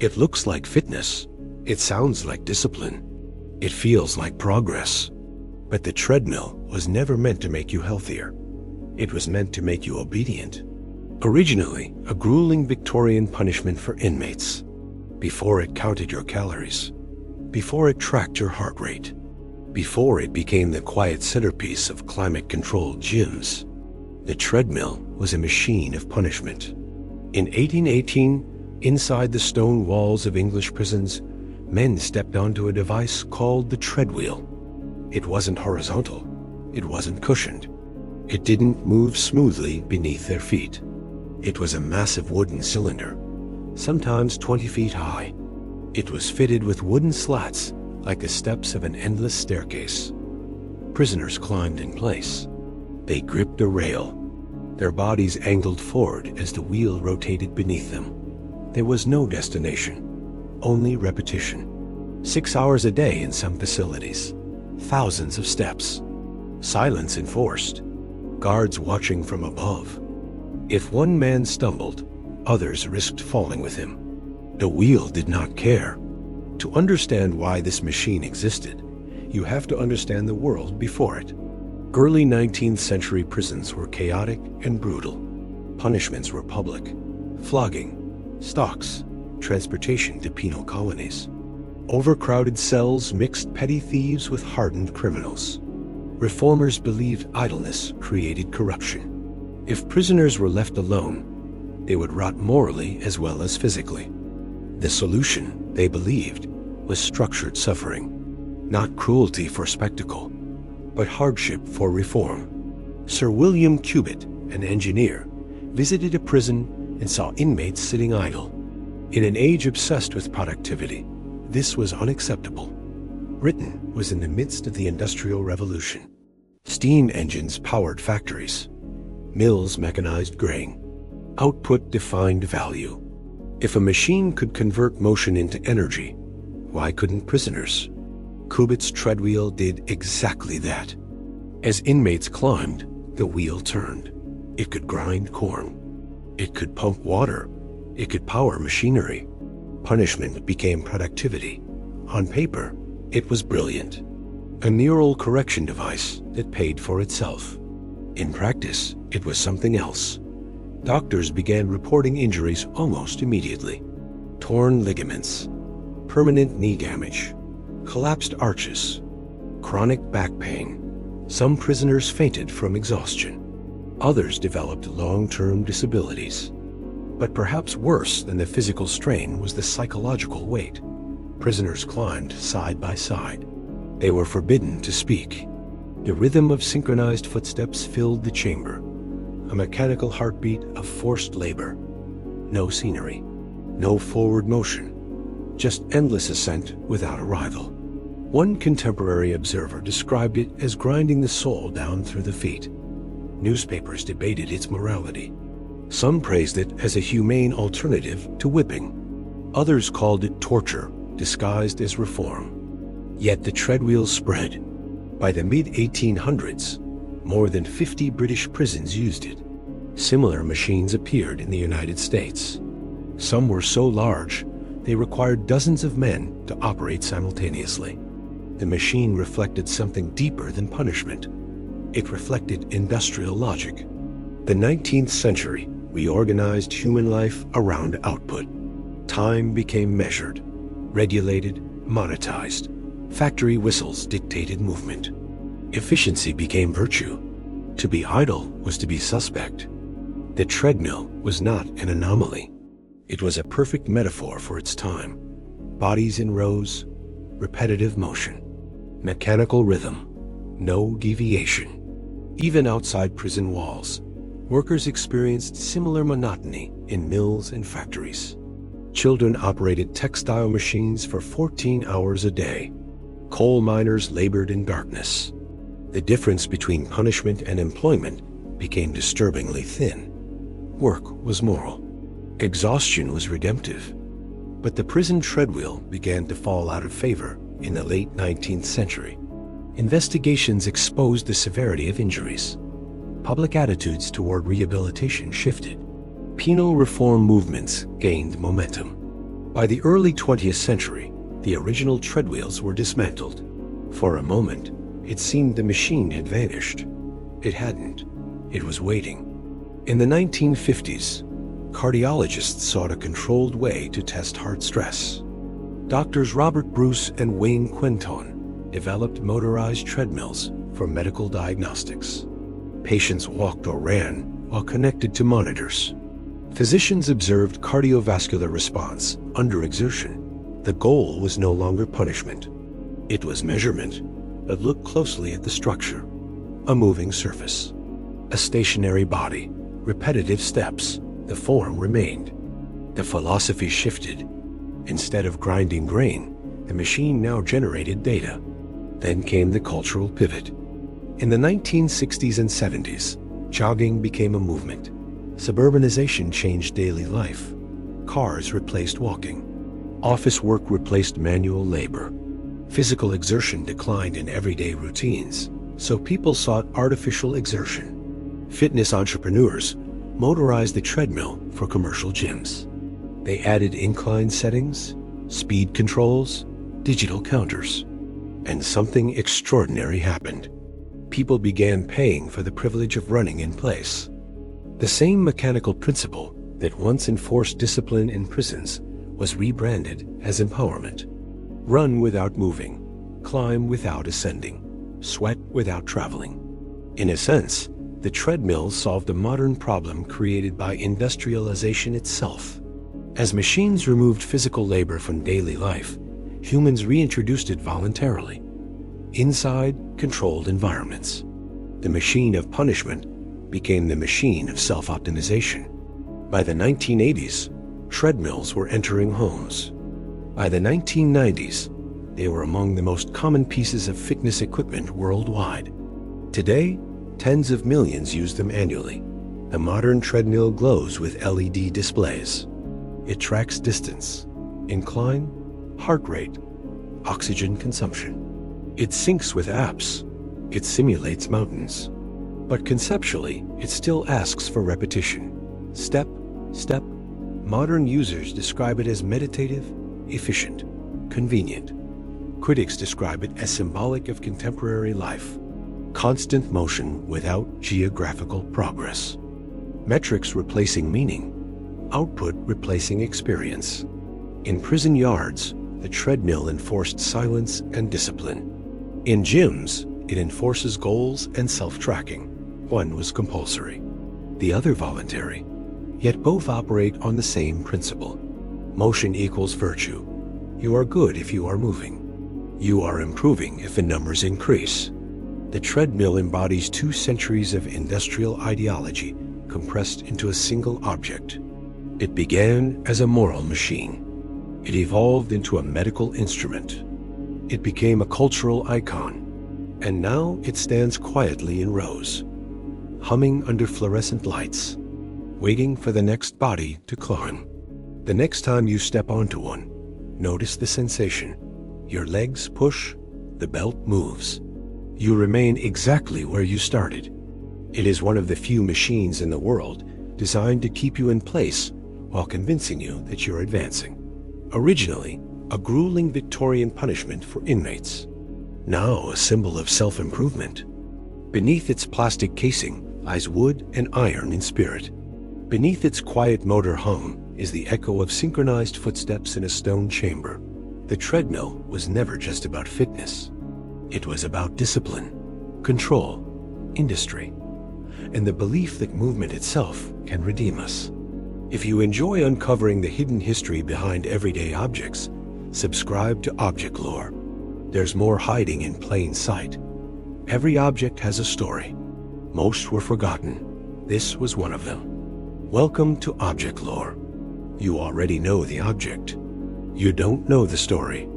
It looks like fitness. It sounds like discipline. It feels like progress. But the treadmill was never meant to make you healthier. It was meant to make you obedient. Originally, a grueling Victorian punishment for inmates. Before it counted your calories. Before it tracked your heart rate. Before it became the quiet centerpiece of climate-controlled gyms. The treadmill was a machine of punishment. In 1818, inside the stone walls of English prisons, men stepped onto a device called the treadwheel. It wasn't horizontal. It wasn't cushioned. It didn't move smoothly beneath their feet. It was a massive wooden cylinder, sometimes 20 feet high. It was fitted with wooden slats like the steps of an endless staircase. Prisoners climbed in place. They gripped a rail. Their bodies angled forward as the wheel rotated beneath them. There was no destination, only repetition. 6 hours a day in some facilities. Thousands of steps. Silence enforced. Guards watching from above. If one man stumbled, others risked falling with him. The wheel did not care. To understand why this machine existed, you have to understand the world before it. Early 19th century prisons were chaotic and brutal. Punishments were public. Flogging, stocks, transportation to penal colonies. Overcrowded cells mixed petty thieves with hardened criminals. Reformers believed idleness created corruption. If prisoners were left alone, they would rot morally as well as physically. The solution, they believed, was structured suffering. Not cruelty for spectacle, but hardship for reform. Sir William Cubitt, an engineer, visited a prison and saw inmates sitting idle. In an age obsessed with productivity, this was unacceptable. Britain was in the midst of the Industrial Revolution. Steam engines powered factories. Mills mechanized grain. Output defined value. If a machine could convert motion into energy, why couldn't prisoners? Cubitt's treadwheel did exactly that. As inmates climbed, the wheel turned. It could grind corn. It could pump water. It could power machinery. Punishment became productivity. On paper, it was brilliant. A neural correction device that paid for itself. In practice, it was something else. Doctors began reporting injuries almost immediately. Torn ligaments, permanent knee damage, collapsed arches, chronic back pain. Some prisoners fainted from exhaustion. Others developed long-term disabilities. But perhaps worse than the physical strain was the psychological weight. Prisoners climbed side by side. They were forbidden to speak. The rhythm of synchronized footsteps filled the chamber, a mechanical heartbeat of forced labor. No scenery, no forward motion, just endless ascent without arrival. One contemporary observer described it as grinding the soul down through the feet. Newspapers debated its morality. Some praised it as a humane alternative to whipping. Others called it torture, disguised as reform. Yet the treadwheel spread. By the mid-1800s, more than 50 British prisons used it. Similar machines appeared in the United States. Some were so large, they required dozens of men to operate simultaneously. The machine reflected something deeper than punishment. It reflected industrial logic. The 19th century reorganized human life around output. Time became measured, regulated, monetized. Factory whistles dictated movement. Efficiency became virtue. To be idle was to be suspect. The treadmill was not an anomaly. It was a perfect metaphor for its time. Bodies in rows, repetitive motion, mechanical rhythm, no deviation. Even outside prison walls, workers experienced similar monotony in mills and factories. Children operated textile machines for 14 hours a day. Coal miners labored in darkness. The difference between punishment and employment became disturbingly thin. Work was moral. Exhaustion was redemptive. But the prison treadwheel began to fall out of favor in the late 19th century. Investigations exposed the severity of injuries. Public attitudes toward rehabilitation shifted. Penal reform movements gained momentum. By the early 20th century, the original treadwheels were dismantled. For a moment, it seemed the machine had vanished. It hadn't. It was waiting. In the 1950s, cardiologists sought a controlled way to test heart stress. Doctors Robert Bruce and Wayne Quinton developed motorized treadmills for medical diagnostics. Patients walked or ran while connected to monitors. Physicians observed cardiovascular response under exertion. The goal was no longer punishment. It was measurement, but looked closely at the structure. A moving surface, a stationary body, repetitive steps. The form remained. The philosophy shifted. Instead of grinding grain, the machine now generated data. Then came the cultural pivot. In the 1960s and 70s, jogging became a movement. Suburbanization changed daily life. Cars replaced walking. Office work replaced manual labor. Physical exertion declined in everyday routines, so people sought artificial exertion. Fitness entrepreneurs motorized the treadmill for commercial gyms. They added incline settings, speed controls, digital counters. And something extraordinary happened. People began paying for the privilege of running in place. The same mechanical principle that once enforced discipline in prisons was rebranded as empowerment. Run without moving, climb without ascending, sweat without traveling. In a sense, the treadmill solved a modern problem created by industrialization itself. As machines removed physical labor from daily life, humans reintroduced it voluntarily. Inside controlled environments, the machine of punishment became the machine of self-optimization. By the 1980s, treadmills were entering homes. By the 1990s, they were among the most common pieces of fitness equipment worldwide. Today, tens of millions use them annually. The modern treadmill glows with LED displays. It tracks distance, incline, heart rate, oxygen consumption. It syncs with apps. It simulates mountains. But conceptually, it still asks for repetition. Step, step. Modern users describe it as meditative, efficient, convenient. Critics describe it as symbolic of contemporary life. Constant motion without geographical progress. Metrics replacing meaning. Output replacing experience. In prison yards, the treadmill enforced silence and discipline. In gyms, it enforces goals and self-tracking. One was compulsory, the other voluntary, yet both operate on the same principle. Motion equals virtue. You are good if you are moving. You are improving if the numbers increase. The treadmill embodies 2 centuries of industrial ideology compressed into a single object. It began as a moral machine. It evolved into a medical instrument. It became a cultural icon. And now it stands quietly in rows, humming under fluorescent lights, waiting for the next body to climb. The next time you step onto one, notice the sensation. Your legs push, the belt moves. You remain exactly where you started. It is one of the few machines in the world designed to keep you in place while convincing you that you're advancing. Originally, a grueling Victorian punishment for inmates. Now a symbol of self-improvement. Beneath its plastic casing lies wood and iron in spirit. Beneath its quiet motor hum is the echo of synchronized footsteps in a stone chamber. The treadmill was never just about fitness. It was about discipline, control, industry, and the belief that movement itself can redeem us. If you enjoy uncovering the hidden history behind everyday objects, subscribe to ObjectLore. There's more hiding in plain sight. Every object has a story. Most were forgotten. This was one of them. Welcome to ObjectLore. You already know the object. You don't know the story.